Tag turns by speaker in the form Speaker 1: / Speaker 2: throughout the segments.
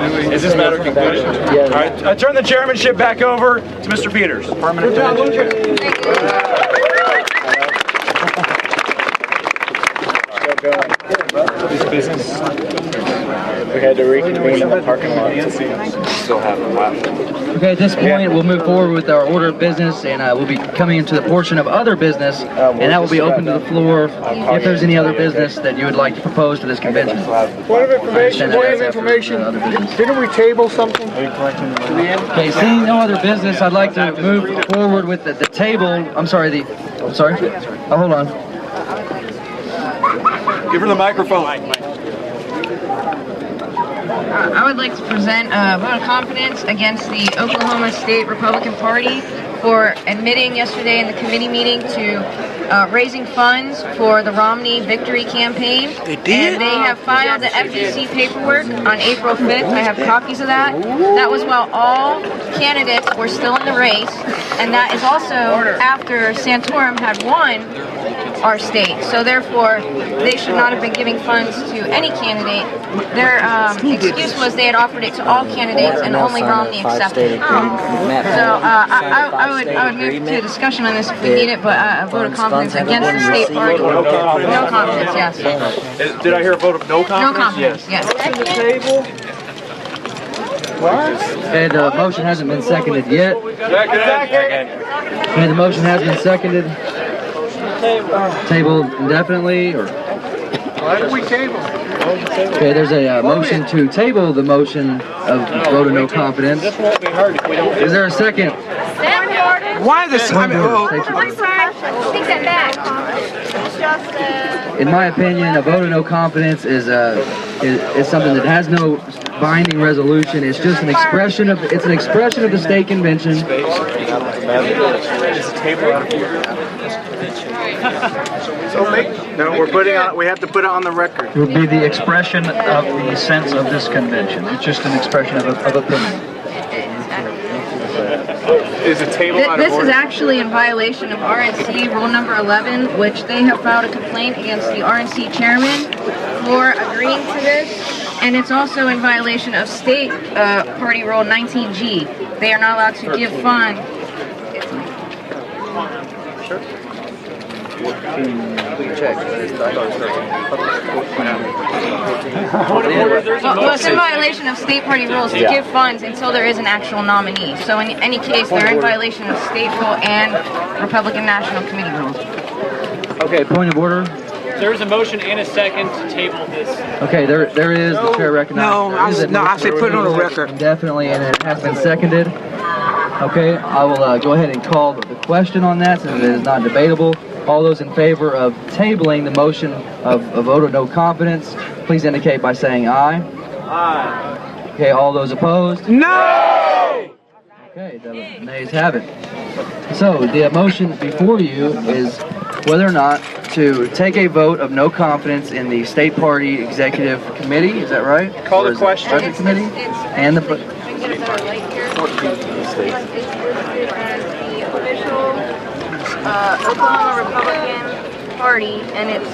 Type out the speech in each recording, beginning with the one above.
Speaker 1: Is this matter concluded?
Speaker 2: Yes.
Speaker 1: All right, I turn the chairmanship back over to Mr. Peters.
Speaker 2: Permanent convention chair. Still going. This business. We had to reconvene in the parking lot. Still have a lot.
Speaker 3: Okay, at this point, we'll move forward with our order of business, and we'll be coming into the portion of other business, and that will be open to the floor if there's any other business that you would like to propose to this convention.
Speaker 4: Point of information, didn't we table something?
Speaker 3: Okay, seeing no other business, I'd like to move forward with the table. I'm sorry. Oh, hold on.
Speaker 1: Give her the microphone.
Speaker 5: I would like to present a vote of confidence against the Oklahoma State Republican Party for admitting yesterday in the committee meeting to raising funds for the Romney victory campaign. They did? And they have filed the FEC paperwork on April 5th. I have copies of that. That was while all candidates were still in the race, and that is also after Santorum had won our state. So therefore, they should not have been giving funds to any candidate. Their excuse was they had offered it to all candidates and only Romney accepted it. So I would move to a discussion on this if we need it, but a vote of confidence against the state party. No confidence, yes.
Speaker 1: Did I hear a vote of no confidence?
Speaker 5: No confidence, yes.
Speaker 3: Okay, the motion hasn't been seconded yet. Okay, the motion has been seconded. Table indefinitely, or?
Speaker 4: Why did we table?
Speaker 3: Okay, there's a motion to table the motion of vote of no confidence.
Speaker 2: This won't be hard if we don't.
Speaker 3: Is there a second?
Speaker 4: Why this time?
Speaker 5: Take that back.
Speaker 3: In my opinion, a vote of no confidence is something that has no binding resolution. It's just an expression of the state convention.
Speaker 4: No, we have to put it on the record.
Speaker 6: It would be the expression of the sense of this convention. It's just an expression of opinion.
Speaker 4: Is a table out of
Speaker 5: This
Speaker 4: order?
Speaker 5: is actually in violation of RNC Rule number 11, which they have filed a complaint against the RNC chairman for agreeing to this, and it's also in violation of state party rule 19G. They are not allowed to give funds. Well, it's in violation of state party rules to give funds until there is an actual nominee. So in any case, they're in violation of state rule and Republican National Committee rules.
Speaker 3: Okay, point of order.
Speaker 7: There is a motion and a second to table this.
Speaker 3: Okay, there is. The chair recognizes.
Speaker 4: I say put it on the record.
Speaker 3: Definitely, and it has been seconded. Okay, I will go ahead and call the question on that since it is not debatable. All those in favor of tabling the motion of a vote of no confidence, please indicate by saying aye.
Speaker 1: Aye.
Speaker 3: Okay, all those opposed?
Speaker 4: No!
Speaker 3: Okay, the nays have it. So, the motion before you is whether or not to take a vote of no confidence in the State Party Executive Committee, is that right?
Speaker 2: Call the question.
Speaker 3: Budget Committee? And the...
Speaker 5: Oklahoma Republican Party, and it's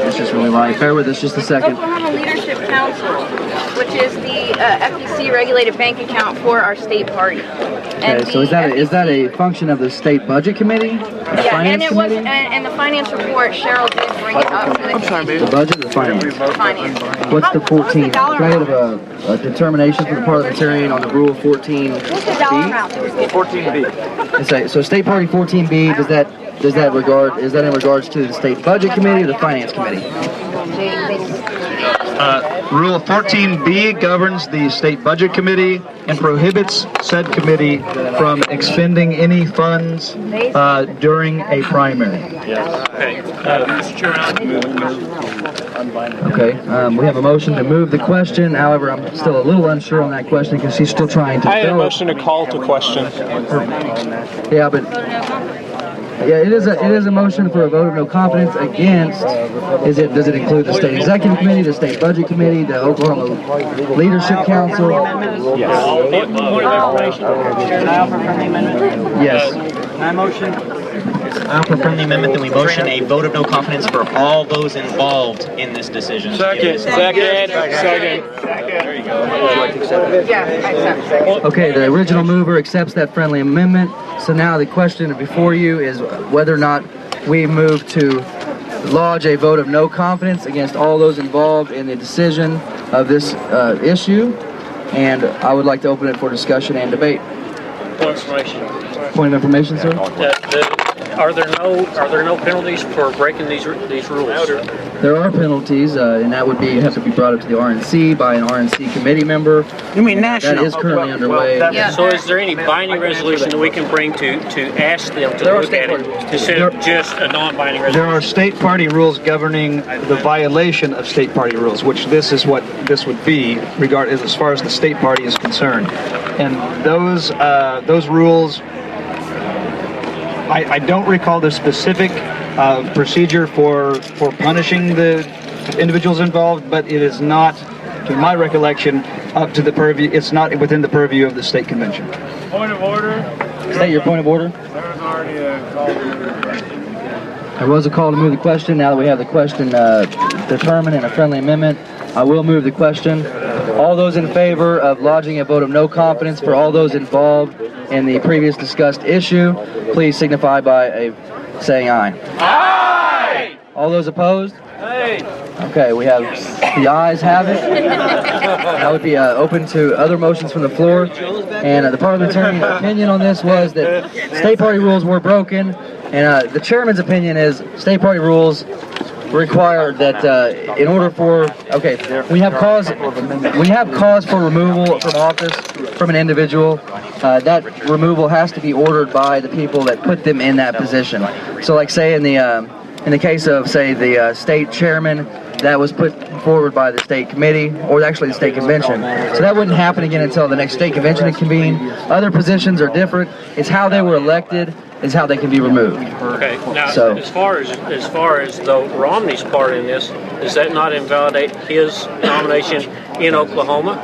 Speaker 3: It's just really light. Bear with us just a second.
Speaker 5: Oklahoma Leadership Council, which is the FEC regulated bank account for our state party.
Speaker 3: Okay, so is that a function of the State Budget Committee? The Finance Committee?
Speaker 5: And the finance report, Cheryl did bring it up to the committee.
Speaker 3: The budget, the finance.
Speaker 5: Finance.
Speaker 3: What's the 14? Can I have a determination from the parliamentarian on the Rule 14B?
Speaker 1: 14B.
Speaker 3: So State Party 14B, is that in regards to the State Budget Committee or the Finance Committee?
Speaker 6: Rule 14B governs the State Budget Committee and prohibits said committee from expending any funds during a primary.
Speaker 7: Okay. Mr. Chairman, I'll move the question.
Speaker 3: Okay, we have a motion to move the question. However, I'm still a little unsure on that question because she's still trying to
Speaker 2: I had a
Speaker 3: develop.
Speaker 2: motion to call to question.
Speaker 3: Yeah, but it is a motion for a vote of no confidence against. Does it include the State Executive Committee, the State Budget Committee, the Oklahoma Leadership Council?
Speaker 7: Yes. Point of information.
Speaker 3: Yes.
Speaker 6: My motion
Speaker 8: For friendly amendment, then we motion a vote of no confidence for all those involved in this decision.
Speaker 7: Second.
Speaker 2: There you go.
Speaker 5: Yeah, I accept.
Speaker 3: Okay, the original mover accepts that friendly amendment. So now the question before you is whether or not we move to lodge a vote of no confidence against all those involved in the decision of this issue. And I would like to open it for discussion and debate.
Speaker 7: Point of information.
Speaker 3: Point of information, sir?
Speaker 7: Are there no penalties for breaking these rules?
Speaker 3: There are penalties, and that would have to be brought up to the RNC by an RNC committee member.
Speaker 8: You mean national?
Speaker 3: That is currently underway.
Speaker 5: Yeah.
Speaker 7: So is there any binding resolution that we can bring to ask them to look at it instead of just a non-binding resolution?
Speaker 6: There are state party rules governing the violation of state party rules, which this is what this would be, as far as the state party is concerned. And those rules, I don't recall the specific procedure for punishing the individuals involved, but it is not, to my recollection, up to the purview. It's not within the purview of the state convention.
Speaker 4: Point of order.
Speaker 3: State your point of order.
Speaker 4: There was already a call to move the question.
Speaker 3: There was a call to move the question. Now that we have the question determined and a friendly amendment, I will move the question. All those in favor of lodging a vote of no confidence for all those involved in the previous discussed issue, please signify by saying aye.
Speaker 7: Aye!
Speaker 3: All those opposed?
Speaker 7: Hey!
Speaker 3: Okay, we have the ayes have it. That would be open to other motions from the floor. And the parliamentarian opinion on this was that state party rules were broken. And the chairman's opinion is state party rules require that in order for we have cause for removal from office from an individual. That removal has to be ordered by the people that put them in that position. So, like say in the case of say the state chairman, that was put forward by the state committee, or actually the state convention. So that wouldn't happen again until the next state convention is convened. Other positions are different. It's how they were elected is how they can be removed.
Speaker 7: Okay. Now,
Speaker 3: So-
Speaker 7: as far as though Romney's part in this, does that not invalidate his nomination in Oklahoma?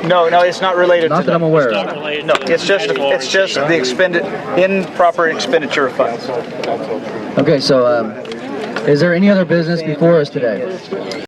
Speaker 6: No, it's not related
Speaker 3: Not
Speaker 6: to
Speaker 3: that I'm aware
Speaker 7: Not
Speaker 3: of.
Speaker 7: related
Speaker 6: No,
Speaker 7: to
Speaker 6: it's just the improper expenditure of funds.
Speaker 3: Okay, so is there any other business before us today?